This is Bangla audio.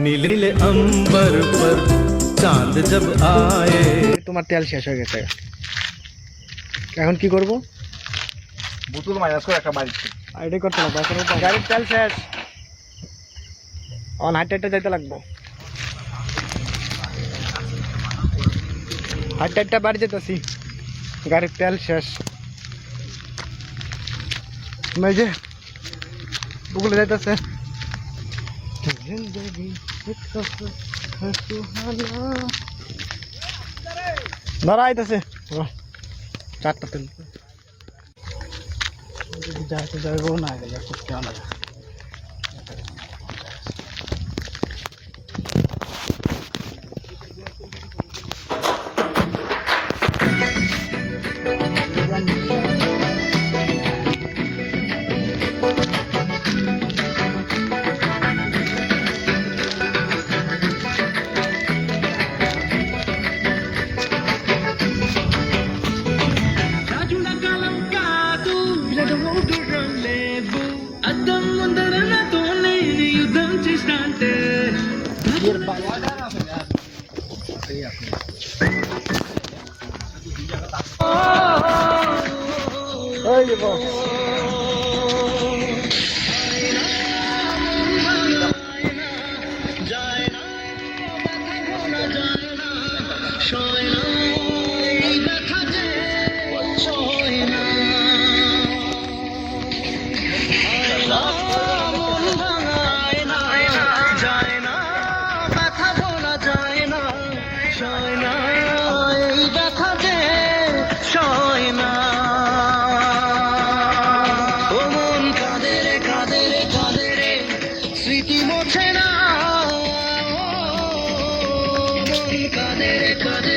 নীল নীল अंबर पर चांद जब आए। তোমার তেল শেষ হয়ে গেছে, এখন কি করব? বোতল মাইনাস করে একটা বাড়ি আইডি করতে লাগবে, এখন গাড়ির তেল শেষ, অন হাইটে হাইটে যাইতে লাগবো, হাইটে হাইটে বাড়ি যেতেছি, গাড়ির তেল শেষ। এই যে বুকুলে যাইতেছে, ধরা আইতেছে চারটা তেল যাইতে যাইব না গেলে করতে আলাদা। স্মৃতি মোছে না, কাদের কাদের